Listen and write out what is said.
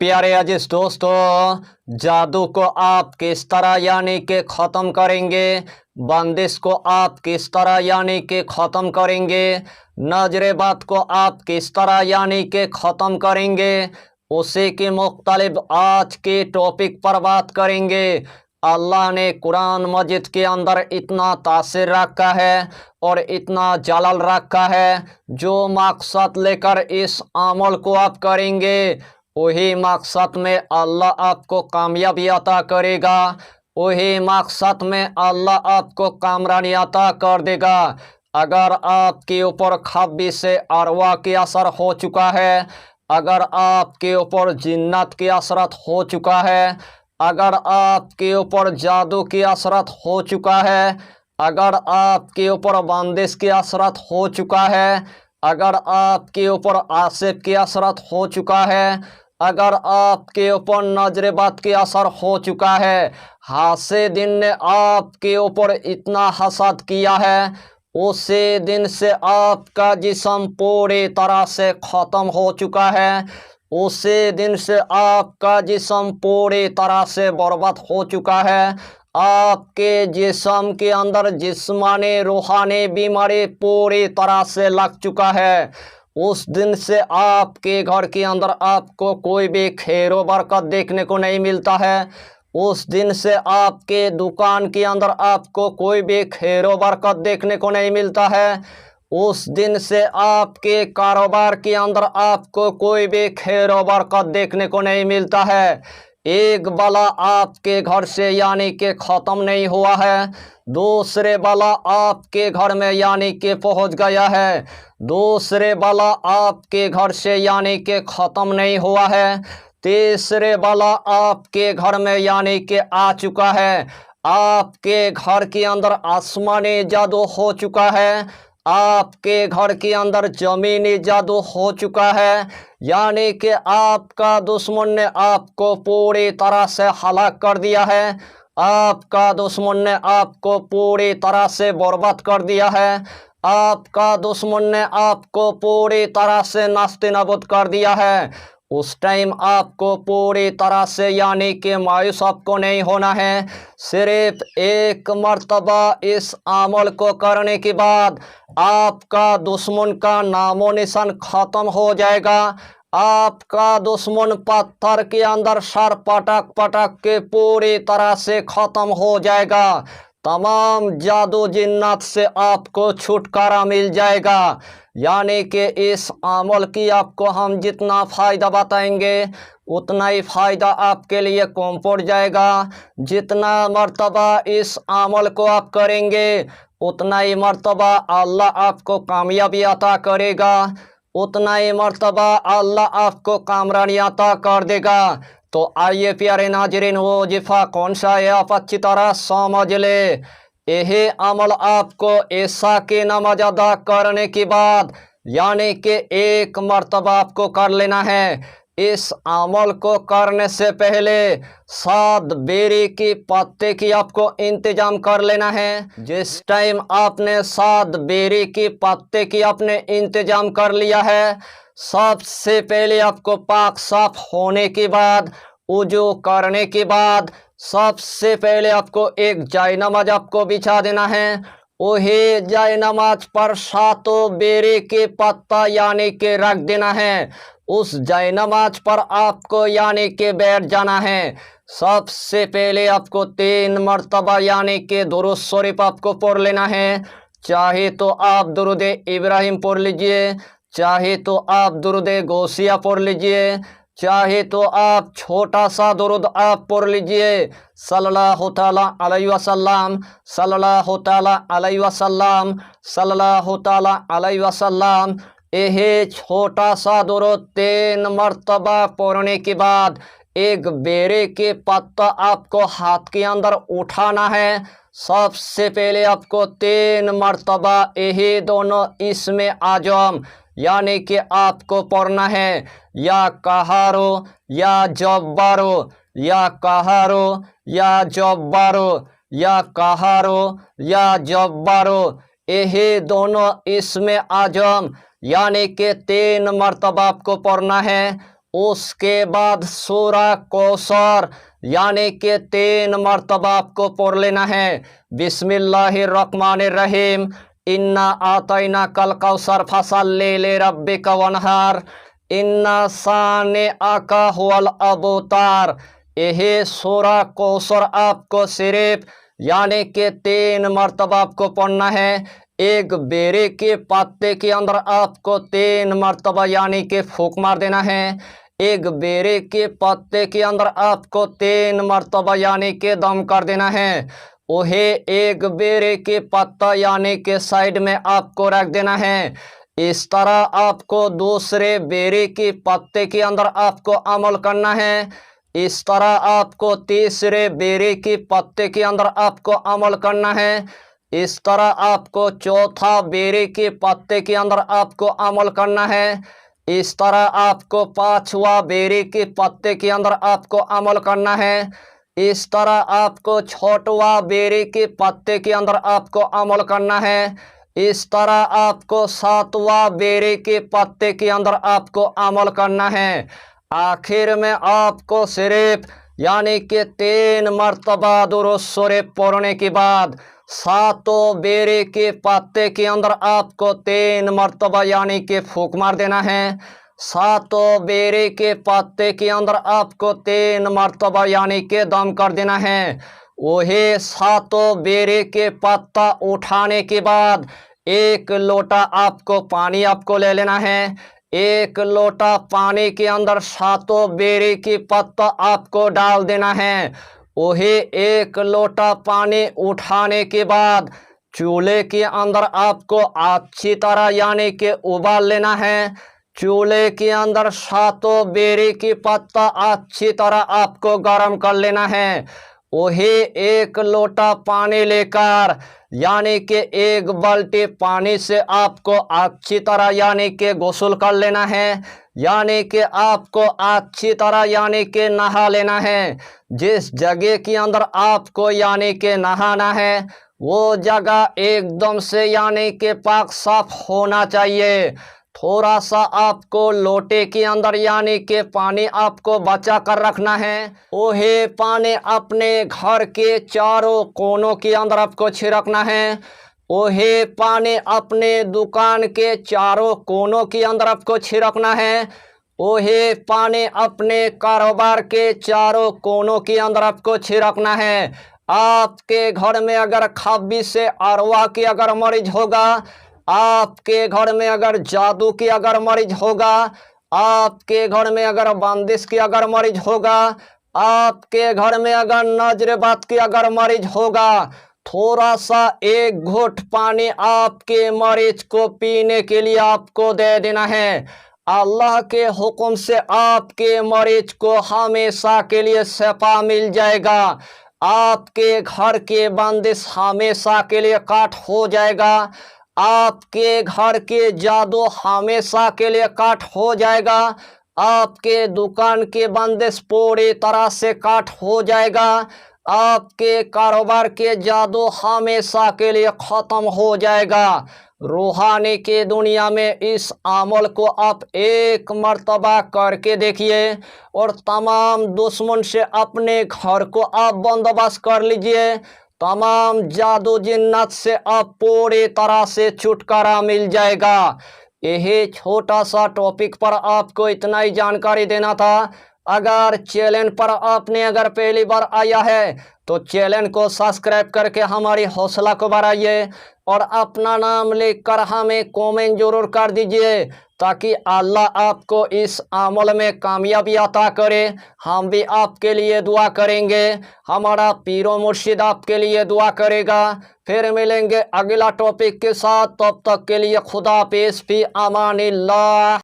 प्यारे अजीज दोस्तों, जादू को आप किस तरह यानी कि ख़त्म करेंगे, बंदिश को आप किस तरह यानी कि ख़त्म करेंगे, नजरेबाद को आप किस तरह यानी कि ख़त्म करेंगे, उसी की मुख्तलिफ आज के टॉपिक पर बात करेंगे। अल्लाह ने कुरान मजिद के अंदर इतना तासीर रखा है और इतना जलाल रखा है, जो मकसद लेकर इस अमल को आप करेंगे वही मकसद में अल्लाह आपको कामयाबी अता करेगा, वही मकसद में अल्लाह आपको कामरानी अता कर देगा। अगर आपके ऊपर खब्बी से अरवा की असर हो चुका है, अगर आपके ऊपर जिन्नत की असरत हो चुका है, अगर आपके ऊपर जादू की असरत हो चुका है, अगर आपके ऊपर बंदिश की असरत हो चुका है, अगर आपके ऊपर आसिफ की असरत हो चुका है, अगर आपके ऊपर नजरेबाद की असर हो चुका है, हासिदिन ने आपके ऊपर इतना हसद किया है, उसी दिन से आपका जिस्म पूरी तरह से ख़त्म हो चुका है, उसी दिन से आपका जिस्म पूरी तरह से बर्बाद हो चुका है। आपके जिस्म के अंदर जिस्मानी रूहानी बीमारी पूरी तरह से लग चुका है। उस दिन से आपके घर के अंदर आपको कोई भी खैरो बरकत देखने को नहीं मिलता है। उस दिन से आपके दुकान के अंदर आपको कोई भी खैरो बरकत देखने को नहीं मिलता है। उस दिन से आपके कारोबार के अंदर आपको कोई भी खैरो बरकत देखने को नहीं मिलता है। एक बला आपके घर से यानी कि ख़त्म नहीं हुआ है, दूसरे बला आपके घर में यानी कि पहुंच गया है, दूसरे बला आपके घर से यानी कि ख़त्म नहीं हुआ है, तीसरे बला आपके घर में यानी कि आ चुका है। आपके घर के अंदर आसमानी जादू हो चुका है, आपके घर के अंदर जमीनी जादू हो चुका है, यानी कि आपका दुश्मन ने आपको पूरी तरह से हलाक कर दिया है, आपका दुश्मन ने आपको पूरी तरह से बर्बाद कर दिया है, आपका दुश्मन ने आपको पूरी तरह से नास्ते नाबूद कर दिया है। उस टाइम आपको पूरी तरह से यानी कि मायूस आपको नहीं होना है। सिर्फ एक मर्तबा इस अमल को करने के बाद आपका दुश्मन का नामो निशान ख़त्म हो जाएगा। आपका दुश्मन पत्थर के अंदर सर पटक पटक के पूरी तरह से ख़त्म हो जाएगा। तमाम जादू जिन्नात से आपको छुटकारा मिल जाएगा। यानी कि इस अमल की आपको हम जितना फ़ायदा बताएंगे उतना ही फ़ायदा आपके लिए कम पड़ जाएगा। जितना मर्तबा इस अमल को आप करेंगे उतना ही मर्तबा अल्लाह आपको कामयाबी अता करेगा, उतना ही मर्तबा अल्लाह आपको कामरानी अता कर देगा। तो आइए प्यारे नाजरीन, वो वजीफ़ा कौन सा है आप अच्छी तरह समझ ले। यही अमल आपको ऐसा के नमाज अदा करने के बाद यानी कि एक मर्तबा आपको कर लेना है। इस अमल को करने से पहले 7 बेरी की पत्ते की आपको इंतजाम कर लेना है। जिस टाइम आपने 7 बेरी की पत्ते की आपने इंतजाम कर लिया है, सबसे पहले आपको पाक साफ होने के बाद, वुजू करने के बाद, सबसे पहले आपको एक जायनमाज आपको बिछा देना है। वही जायनमाज पर 7 बेरी के पत्ता यानी कि रख देना है। उस जायनमाज पर आपको यानी कि बैठ जाना है। सबसे पहले आपको 3 मर्तबा यानी कि दुरूद शरीफ आपको पढ़ लेना है। चाहे तो आप दुरूद इब्राहिम पढ़ लीजिए, चाहे तो आप दुरूद गौसिया पढ़ लीजिए, चाहे तो आप छोटा सा दुरूद आप पढ़ लीजिए, सल्लल्लाहु ताला अलैहि वसल्लम, सल्लल्लाहु ताला अलैहि वसल्लम, सल्लल्लाहु ताला अलैहि वसल्लम। यह छोटा सा दुरूद 3 मर्तबा पढ़ने के बाद एक बेरे के पत्ता आपको हाथ के अंदर उठाना है। सबसे पहले आपको 3 मर्तबा यही दोनों इसमें आजम यानी कि आपको पढ़ना है, या कहारो या जब्बारो, या कहारो या जब्बारो, या कहारो या जब्बारो। यही दोनों इसमें आजम यानी कि 3 मर्तबा आपको पढ़ना है। उसके बाद सूरा कौसर यानी कि 3 मरतबा आपको पढ़ लेना है। बिस्मिल्लाहिर्रहमानिर्रहीम, इन्ना आतैना कल कौसर फसल्ली लिरब्बिका वनहर, इन्ना साने आका हुवल अबूतार। यही सूरा कौसर आपको सिर्फ यानी कि 3 मरतबा आपको पढ़ना है। एक बेरे के पत्ते के अंदर आपको 3 मरतबा यानी कि फूंक मार देना है। एक बेरे के पत्ते के अंदर आपको 3 मरतबा यानी कि दम कर देना है। वही एक बेरे के पत्ता यानी कि साइड में आपको रख देना है। इस तरह आपको दूसरे बेरे के पत्ते के अंदर आपको अमल करना है। इस तरह आपको तीसरे बेरे के पत्ते के अंदर आपको अमल करना है। इस तरह आपको चौथा बेरे के पत्ते के अंदर आपको अमल करना है। इस तरह आपको 5वां बेरे के पत्ते के अंदर आपको अमल करना है। इस तरह आपको 6वां बेरे के पत्ते के अंदर आपको अमल करना है। इस तरह आपको 7वां बेरे के पत्ते के अंदर आपको अमल करना है। आखिर में आपको सिर्फ यानी कि 3 मरतबा दुरूद शरीफ पढ़ने के बाद 7 बेरे के पत्ते के अंदर आपको 3 मरतबा यानी कि फूंक मार देना है। 7 बेरे के पत्ते के अंदर आपको 3 मरतबा यानी कि दम कर देना है। वही 7 बेरे के पत्ता उठाने के बाद 1 लोटा आपको पानी आपको ले लेना है। 1 लोटा पानी के अंदर 7 बेरे की पत्ता आपको डाल देना है। वही 1 लोटा पानी उठाने के बाद चूल्हे के अंदर आपको अच्छी तरह यानी कि उबाल लेना है। चूल्हे के अंदर 7 बेरे की पत्ता अच्छी तरह आपको गर्म कर लेना है। वही 1 लोटा पानी लेकर यानी कि 1 बाल्टी पानी से आपको अच्छी तरह यानी कि गुस्ल कर लेना है। यानी कि आपको अच्छी तरह यानी कि नहा लेना है। जिस जगह के अंदर आपको यानी कि नहाना है वो जगह एकदम से यानी कि पाक साफ होना चाहिए। थोड़ा सा आपको लोटे के अंदर यानी कि पानी आपको बचा कर रखना है। वही पानी अपने घर के चारों कोनों के अंदर आपको छिड़कना है। वही पानी अपने दुकान के चारों कोनों के अंदर आपको छिड़कना है। वही पानी अपने कारोबार के चारों कोनों के अंदर आपको छिड़कना है। आपके घर में अगर खब्बी से अरवा की अगर मरीज होगा, आपके घर में अगर जादू की अगर मरीज होगा, आपके घर में अगर बंदिश की अगर मरीज होगा, आपके घर में अगर नजरबात की अगर मरीज होगा, थोड़ा सा 1 घूंट पानी आपके मरीज को पीने के लिए आपको दे देना है। अल्लाह के हुक्म से आपके मरीज को हमेशा के लिए शफा मिल जाएगा। आपके घर के बंदिश हमेशा के लिए काट हो जाएगा। आपके घर के जादू हमेशा के लिए काट हो जाएगा। आपके दुकान के बंदिश पूरी तरह से काट हो जाएगा। आपके कारोबार के जादू हमेशा के लिए ख़त्म हो जाएगा। रूहानी के दुनिया में इस अमल को आप 1 मरतबा करके देखिए और तमाम दुश्मन से अपने घर को आप बंदोबस्त कर लीजिए। तमाम जादू जिन्नत से आप पूरी तरह से छुटकारा मिल जाएगा। यही छोटा सा टॉपिक पर आपको इतना ही जानकारी देना था। अगर चैनल पर आपने अगर पहली बार आया है तो चैनल को सब्सक्राइब करके हमारी हौसला को बढ़ाइए और अपना नाम लिखकर हमें कमेंट जरूर कर दीजिए ताकि अल्लाह आपको इस अमल में कामयाबी अता करे। हम भी आपके लिए दुआ करेंगे, हमारा पीरो मुर्शिद आपके लिए दुआ करेगा। फिर मिलेंगे अगला टॉपिक के साथ, तब तक के लिए खुदा हाफिज़, फी अमानिल्लाह।